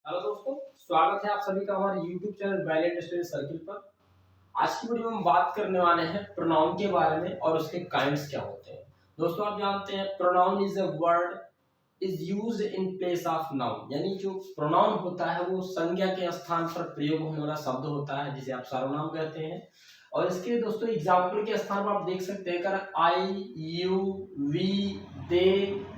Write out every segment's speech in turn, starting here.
Hello दोस्तों, स्वागत है आप सभी का हमारे YouTube channel violent study circle पर। आज की वीडियो में हम बात करने वाले हैं प्रोनाउन के बारे में और उसके काइंड्स क्या होते हैं। दोस्तों आप जानते हैं pronoun is a word is used in place of noun, यानी जो प्रोनाउन होता है वो संज्ञा के स्थान पर प्रयोग होने वाला शब्द होता है जिसे आप सर्वनाम कहते हैं। और इसके दोस्तों एग्जाम्पल के स्थान पर आप देख सकते हैं कर I, you, we, they,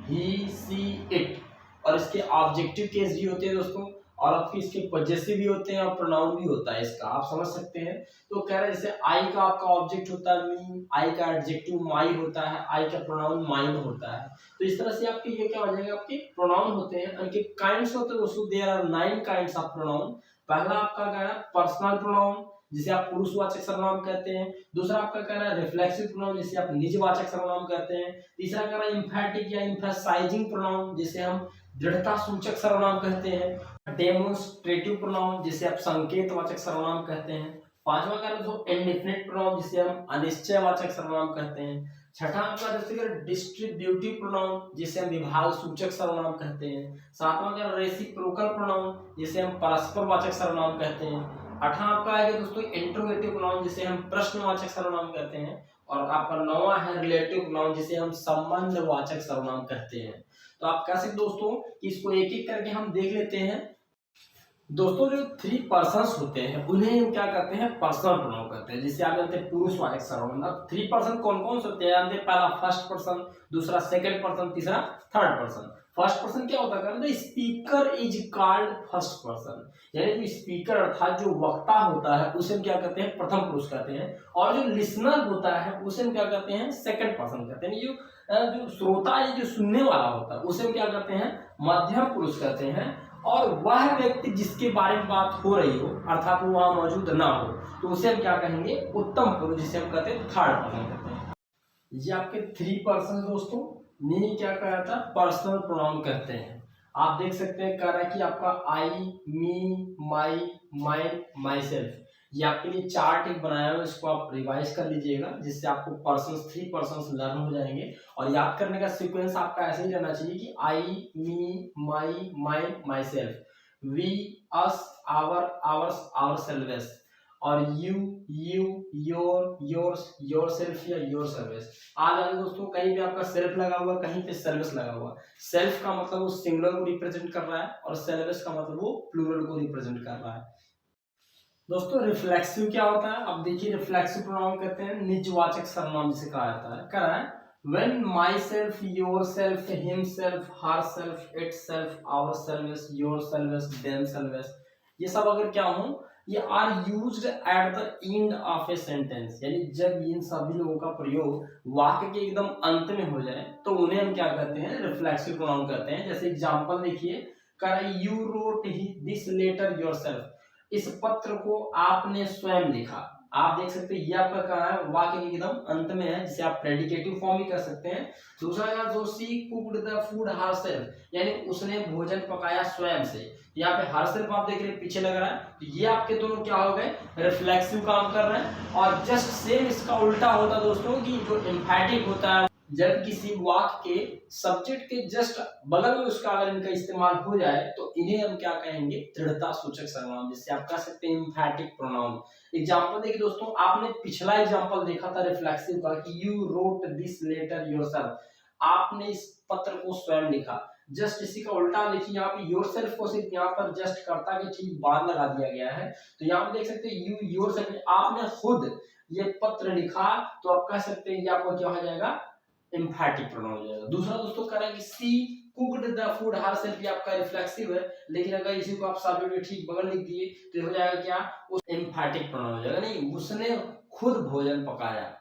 he, she, it. और इसके ऑब्जेक्टिव केस भी होते हैं दोस्तों, और आपके इसके पजेसिव भी होते हैं और प्रोनाउन भी होता है इसका, आप समझ सकते हैं। तो कह रहे हैं जैसे आई का आपका ऑब्जेक्ट होता है मी, आई का एडजेक्टिव माई होता है, आई का प्रोनाउन माइन होता है। तो इस तरह से आपके ये क्या हो जाएगा, आपके प्रोनाउन होते हैं। उनके काइंड्स होते हैं दोस्तों, there are 9 kinds of pronoun. पहला आपका कह रहा है पर्सनल प्रोनाउन जिसे आप पुरुषवाचक सर्वनाम कहते हैं। दूसरा आपका कह रहा है रिफ्लेक्सिव प्रोनाउन जिसे आप निजवाचक सर्वनाम कहते हैं। तीसरा कह रहा है एम्फैटिक या एम्फसाइजिंग प्रोनाउन जिसे हम दृढ़ता सूचक सर्वनाम कहते हैं। डेमोन्स्ट्रेटिव प्रोनाउन जिसे आप संकेतवाचक सर्वनाम कहते हैं। पांचवा कह रहा है इंडेफिनिट प्रोनाउन जिसे हम अनिश्चयवाचक सर्वनाम कहते हैं। छठा आपका डिस्ट्रीब्यूटिव प्रोनाउन जिसे हम विभाग सूचक सर्वनाम कहते हैं। सातवां का रेसिप्रोकल प्रोनाउन जिसे हम परस्परवाचक सर्वनाम कहते हैं। आठवां आपका आएगा दोस्तों इंट्रोगेटिव प्रोनाउन जिसे हम प्रश्नवाचक सर्वनाम कहते हैं। और आपका नौवां है रिलेटिव प्रोनाउन जिसे हम संबंधवाचक सर्वनाम कहते हैं। तो आप कह सकते दोस्तों कि इसको एक एक करके हम देख लेते हैं। दोस्तों जो 3 पर्सन्स होते हैं उन्हें हम क्या कहते हैं, पर्सनल प्रोनाउन कहते हैं, जिसे आप जानते हैं पुरुषवाचक सर्वनाम। अब 3 पर्सन कौन कौन से होते हैं जानते हैं, पहला फर्स्ट पर्सन, दूसरा सेकंड पर्सन, तीसरा थर्ड पर्सन। फर्स्ट पर्सन क्या होता है, speaker is called first person, यानी जो स्पीकर अर्थात जो वक्ता होता है उसे हम क्या कहते हैं, प्रथम पुरुष कहते हैं। और जो लिसनर होता है उसे हम क्या कहते हैं, सेकंड पर्सन कहते हैं। जो श्रोता है, जो सुनने वाला होता है उसे हम क्या कहते हैं, मध्यम पुरुष कहते हैं। और वह व्यक्ति जिसके बारे में बात हो रही हो अर्थात वो वहां मौजूद ना हो तो उसे हम क्या कहेंगे, उत्तम पुरुष जिसे हम कहते हैं थर्ड पर्सन कहते हैं। ये आपके 3 पर्सन दोस्तों नहीं क्या कहता, पर्सनल प्रोनाउन कहते हैं। आप देख सकते हैं कह रहा है कि आपका आई, me, my, mine, my self. ये आपके लिए चार्ट एक बनाया हुआ, इसको आप रिवाइज कर लीजिएगा जिससे आपको पर्सन्स 3 पर्सन्स लर्न हो जाएंगे। और याद करने का सीक्वेंस आपका ऐसे ही रहना चाहिए कि I, me, my, mine, myself, we, us, our, ours, ourselves, और you, your, yours, yourself या योर सर्विस। आ जाए दोस्तों, कहीं पे आपका सेल्फ लगा हुआ, कहीं पे सर्विस लगा हुआ। सेल्फ का मतलब वो सिंगुलर को रिप्रेजेंट कर रहा है और सर्विस का मतलब वो प्लूरल को रिप्रेजेंट कर रहा है। दोस्तों रिफ्लेक्सिव क्या होता है, अब देखिए रिफ्लेक्सिव प्रोनाउन कहते हैं निजवाचक सर्वनाम जिसे कहा जाता है। कह रहा है when myself, yourself, himself, herself, itself, ourselves, yourselves, themselves, ये सब अगर क्या हो, ये are used at the end of a sentence, यानी जब इन सभी लोगों का प्रयोग वाक्य के एकदम अंत में हो जाए तो उन्हें हम क्या कहते हैं, रिफ्लेक्सिव प्रोनाउन कहते हैं। जैसे एग्जांपल देखिए, कह रहा है you wrote this letter yourself, इस पत्र को आपने स्वयं लिखा। आप देख सकते हैं ये आपका कहा है, वाक्य के एकदम अंत में है जिसे आप प्रेडिकेटिव फॉर्म भी कर सकते हैं। दूसरा है जो सी कुक्ड द फूड हरसेल्फ, यानी उसने भोजन पकाया स्वयं से। यहाँ पे हरसेल्फ आप देख रहे हैं पीछे लग रहा है, तो ये आपके दोनों क्या हो गए, रिफ्लेक्सिव काम कर रहे हैं। और जस्ट सेम इसका उल्टा होता दोस्तों कि जो एम्फैटिक होता है, जब किसी वाक्य के सब्जेक्ट के जस्ट बगल में उसका अगर इनका इस्तेमाल हो जाए तो इन्हें हम क्या कहेंगे, दृढ़ता सूचक सर्वनाम, जिससे आप कह सकते हैं एम्फैटिक प्रोनाउन। एग्जांपल देखिए दोस्तों, आपने पिछला एग्जांपल देखा था रिफ्लेक्सिव का कि you wrote this letter yourself, आपने इस पत्र को स्वयं लिखा। जस्ट इसी का उल्टा देखिए, यहाँ पे योरसेल्फ को सिर्फ यहाँ पर जस्ट कर्ता के ठीक बाद लगा दिया गया है। तो यहाँ पे देख सकते हैं यू योरसेल्फ, आपने खुद ये पत्र लिखा, तो आप कह सकते हैं ये आपको क्या हो जाएगा, एम्फैटिक प्रोनाउन हो जाएगा। दूसरा दोस्तों कह रहा है कि सी कुक्ड द फूड हरसेल्फ, ये आपका रिफ्लेक्सिव है, लेकिन अगर इसी को आप सब्जेक्ट के ठीक बगल लिख दिए तो हो जाएगा क्या, उस एम्फैटिक प्रोनाउन हो जाएगा, नहीं उसने खुद भोजन पकाया।